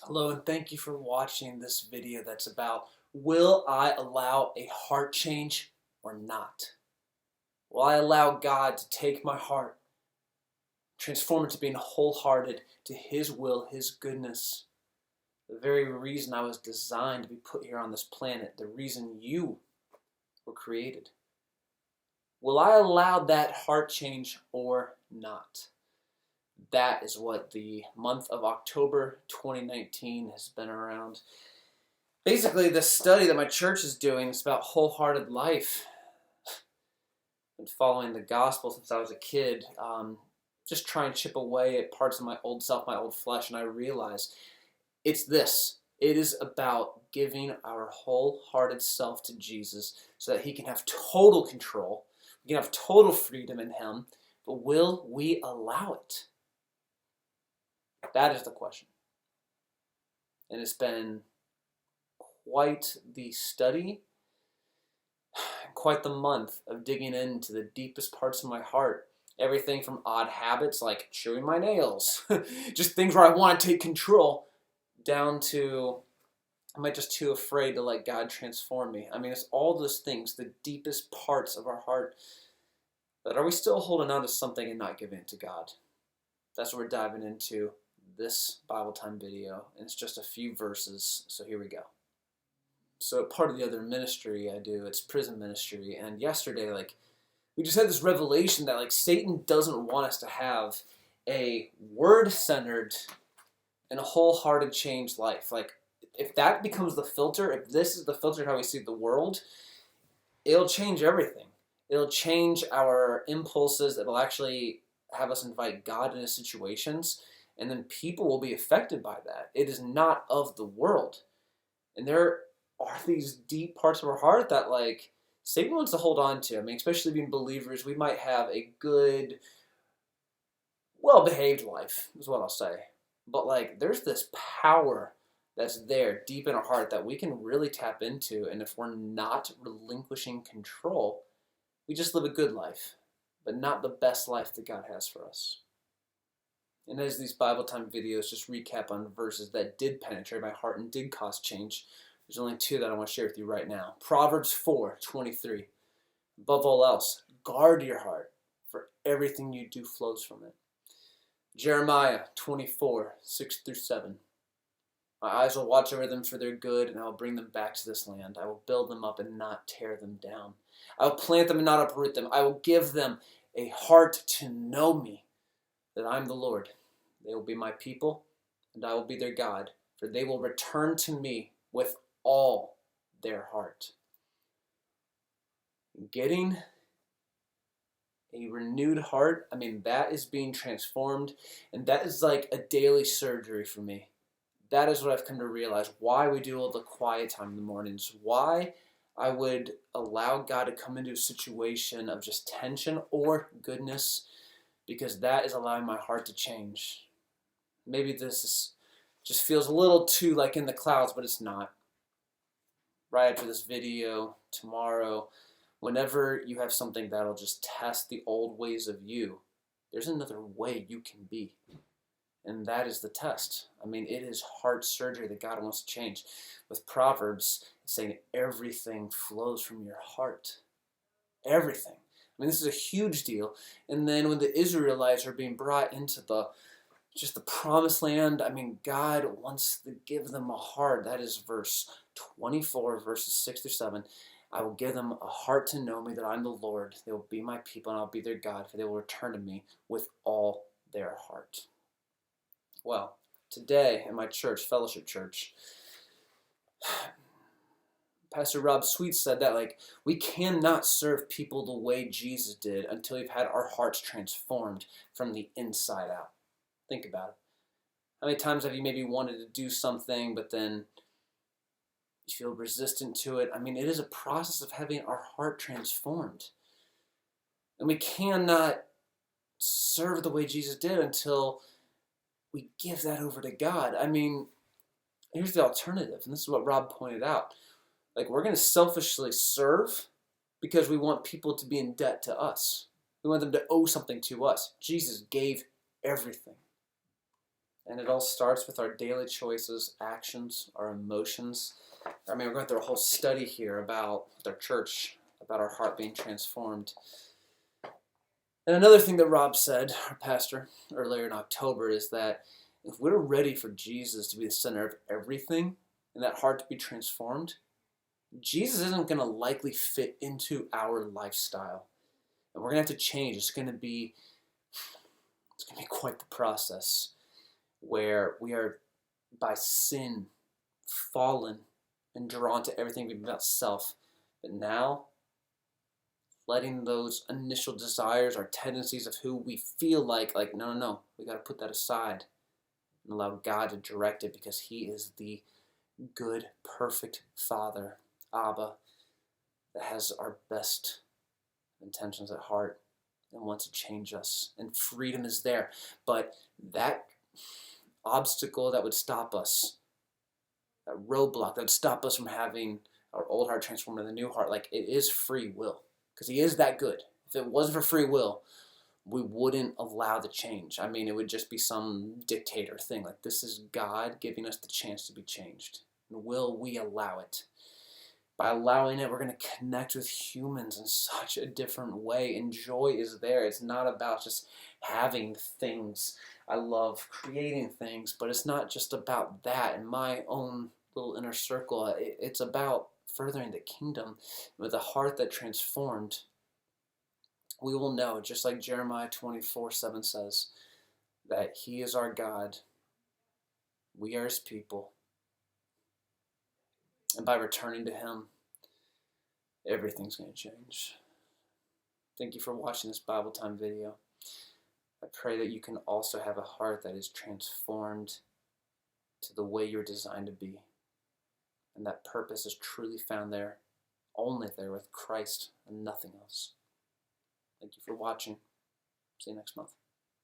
Hello, and thank you for watching this video that's about, will I allow a heart change or not? Will I allow God to take my heart, transform it to being wholehearted to His will, His goodness? The very reason I was designed to be put here on this planet, the reason you were created. Will I allow that heart change or not? That is what the month of October 2019 has been around. Basically, the study that my church is doing is about wholehearted life. I've been following the gospel since I was a kid, just trying to chip away at parts of my old self, my old flesh, and I realize it's this. It is about giving our wholehearted self to Jesus so that He can have total control. We can have total freedom in Him, but will we allow it? That is the question. And it's been quite the study, quite the month of digging into the deepest parts of my heart. Everything from odd habits like chewing my nails, just things where I want to take control, down to am I just too afraid to let God transform me? I mean, it's all those things, the deepest parts of our heart. But are we still holding on to something and not giving it to God? That's what we're diving into this Bible time video, and it's just a few verses, so here we go. So part of the other ministry I do, it's prison ministry, and yesterday, we just had this revelation that, Satan doesn't want us to have a word-centered and a wholehearted changed life. If that becomes the filter, if this is the filter of how we see the world, it'll change everything. It'll change our impulses. It'll actually have us invite God into situations, and then people will be affected by that. It is not of the world. And there are these deep parts of our heart that Satan wants to hold on to. I mean, especially being believers, we might have a good, well-behaved life, is what I'll say. But there's this power that's there deep in our heart that we can really tap into, and if we're not relinquishing control, we just live a good life, but not the best life that God has for us. And as these Bible time videos just recap on verses that did penetrate my heart and did cause change, there's only two that I want to share with you right now. Proverbs 4:23. Above all else, guard your heart, for everything you do flows from it. Jeremiah 24:6-7. My eyes will watch over them for their good, and I will bring them back to this land. I will build them up and not tear them down. I will plant them and not uproot them. I will give them a heart to know me, that I am the Lord. They will be my people, and I will be their God, for they will return to me with all their heart. Getting a renewed heart, that is being transformed, and that is like a daily surgery for me. That is what I've come to realize, why we do all the quiet time in the mornings, why I would allow God to come into a situation of just tension or goodness, because that is allowing my heart to change. Maybe just feels a little too in the clouds, but it's not. Right after this video, tomorrow, whenever you have something that'll just test the old ways of you, there's another way you can be. And that is the test. It is heart surgery that God wants to change. With Proverbs, it's saying everything flows from your heart. Everything. This is a huge deal. And then when the Israelites are being brought into the promised land, God wants to give them a heart. That is verse 24, verses 6-7. I will give them a heart to know me, that I'm the Lord. They will be my people, and I'll be their God, for they will return to me with all their heart. Well, today in my church, Fellowship Church, Pastor Rob Sweet said that we cannot serve people the way Jesus did until we've had our hearts transformed from the inside out. Think about it. How many times have you maybe wanted to do something, but then you feel resistant to it? It is a process of having our heart transformed. And we cannot serve the way Jesus did until we give that over to God. Here's the alternative, and this is what Rob pointed out. We're going to selfishly serve because we want people to be in debt to us. We want them to owe something to us. Jesus gave everything. And it all starts with our daily choices, actions, our emotions. I mean, we're going through a whole study here about our church, about our heart being transformed. And another thing that Rob said, our pastor, earlier in October, is that if we're ready for Jesus to be the center of everything and that heart to be transformed, Jesus isn't going to likely fit into our lifestyle. And we're going to have to change. It's going to be quite the process where we are, by sin, fallen and drawn to everything about self. But now, letting those initial desires, our tendencies of who we feel like no, we got to put that aside and allow God to direct it, because He is the good, perfect Father, Abba, that has our best intentions at heart and wants to change us. And freedom is there. But that obstacle that would stop us, that roadblock that would stop us from having our old heart transformed into the new heart, like, it is free will. Because He is that good. If it wasn't for free will, we wouldn't allow the change. I mean, it would just be some dictator thing. Like, this is God giving us the chance to be changed. And will we allow it? By allowing it, we're going to connect with humans in such a different way. And joy is there. It's not about just having things. I love creating things, but it's not just about that in my own little inner circle. It's about furthering the kingdom. With a heart that transformed, we will know, just like Jeremiah 24:7 says, that He is our God, we are His people, and by returning to Him, everything's going to change. Thank you for watching this Bible Time video. I pray that you can also have a heart that is transformed to the way you're designed to be, and that purpose is truly found there, only there, with Christ and nothing else. Thank you for watching. See you next month.